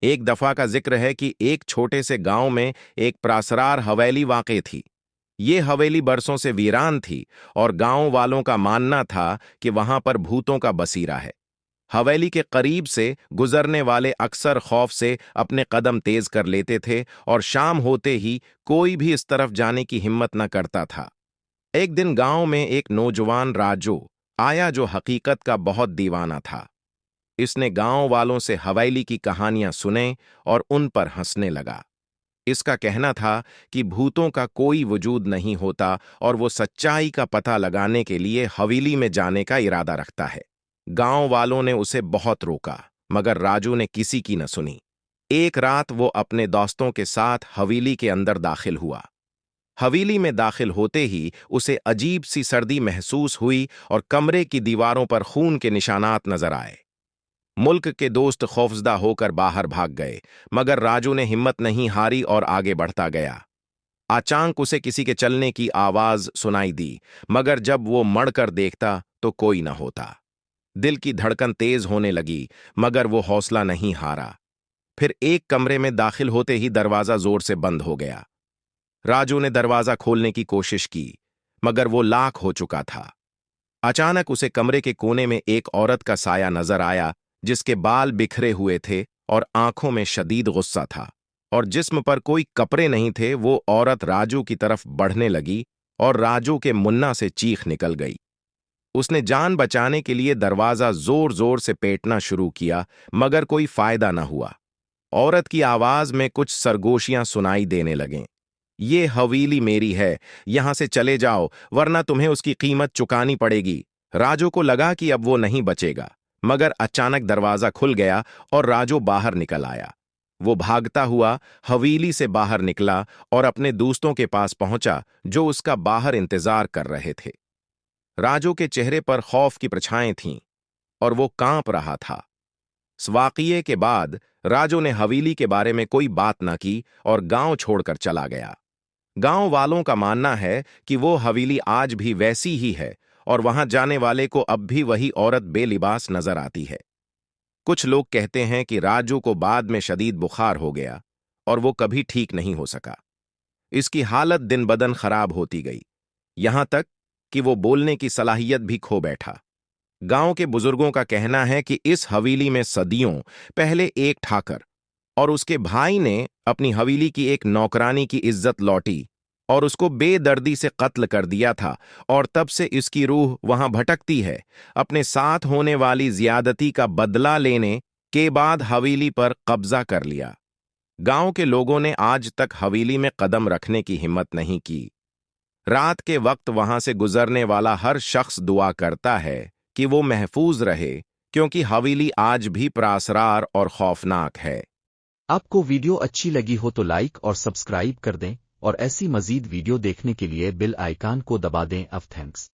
एक दफा का जिक्र है कि एक छोटे से गांव में एक प्रासरार हवेली वाक़ई थी। ये हवेली बरसों से वीरान थी और गांव वालों का मानना था कि वहां पर भूतों का बसीरा है। हवेली के करीब से गुजरने वाले अक्सर खौफ से अपने कदम तेज कर लेते थे और शाम होते ही कोई भी इस तरफ जाने की हिम्मत न करता था। एक दिन गांव में एक नौजवान राजू आया जो हकीकत का बहुत दीवाना था। इसने गांव वालों से हवेली की कहानियां सुने और उन पर हंसने लगा। इसका कहना था कि भूतों का कोई वजूद नहीं होता और वो सच्चाई का पता लगाने के लिए हवेली में जाने का इरादा रखता है। गांव वालों ने उसे बहुत रोका, मगर राजू ने किसी की न सुनी। एक रात वो अपने दोस्तों के साथ हवेली के अंदर दाखिल हुआ। हवेली में दाखिल होते ही उसे अजीब सी सर्दी महसूस हुई और कमरे की दीवारों पर खून के निशानात नजर आए। मुल्क के दोस्त खौफजदा होकर बाहर भाग गए, मगर राजू ने हिम्मत नहीं हारी और आगे बढ़ता गया। अचानक उसे किसी के चलने की आवाज सुनाई दी, मगर जब वो मड़कर देखता तो कोई न होता। दिल की धड़कन तेज होने लगी, मगर वो हौसला नहीं हारा। फिर एक कमरे में दाखिल होते ही दरवाजा जोर से बंद हो गया। राजू ने दरवाजा खोलने की कोशिश की, मगर वो लाख हो चुका था। अचानक उसे कमरे के कोने में एक औरत का साया नजर आया, जिसके बाल बिखरे हुए थे और आंखों में शदीद गुस्सा था, और जिस्म पर कोई कपड़े नहीं थे। वो औरत राजू की तरफ बढ़ने लगी और राजू के मुन्ना से चीख निकल गई। उसने जान बचाने के लिए दरवाजा जोर जोर से पीटना शुरू किया, मगर कोई फायदा न हुआ। औरत की आवाज में कुछ सरगोशियां सुनाई देने लगें। ये हवेली मेरी है, यहां से चले जाओ, वरना तुम्हें उसकी कीमत चुकानी पड़ेगी। राजू को लगा कि अब वो नहीं बचेगा, मगर अचानक दरवाजा खुल गया और राजू बाहर निकल आया। वो भागता हुआ हवेली से बाहर निकला और अपने दोस्तों के पास पहुंचा, जो उसका बाहर इंतजार कर रहे थे। राजू के चेहरे पर खौफ की परछाएं थीं और वो कांप रहा था। इस वाकये के बाद राजू ने हवेली के बारे में कोई बात न की और गांव छोड़कर चला गया। गांव वालों का मानना है कि वो हवेली आज भी वैसी ही है और वहां जाने वाले को अब भी वही औरत बेलिबास नजर आती है। कुछ लोग कहते हैं कि राजू को बाद में शदीद बुखार हो गया और वो कभी ठीक नहीं हो सका। इसकी हालत दिन बदन खराब होती गई, यहां तक कि वो बोलने की सलाहियत भी खो बैठा। गांव के बुजुर्गों का कहना है कि इस हवेली में सदियों पहले एक ठाकर और उसके भाई ने अपनी हवेली की एक नौकरानी की इज्जत लौटी और उसको बेदर्दी से कत्ल कर दिया था, और तब से इसकी रूह वहां भटकती है, अपने साथ होने वाली ज्यादती का बदला लेने के बाद हवेली पर कब्जा कर लिया। गांव के लोगों ने आज तक हवेली में कदम रखने की हिम्मत नहीं की। रात के वक्त वहां से गुजरने वाला हर शख्स दुआ करता है कि वो महफूज रहे, क्योंकि हवेली आज भी प्रासरार और खौफनाक है। आपको वीडियो अच्छी लगी हो तो लाइक और सब्सक्राइब कर दें और ऐसी मजीद वीडियो देखने के लिए बेल आइकन को दबा दें। थैंक्स।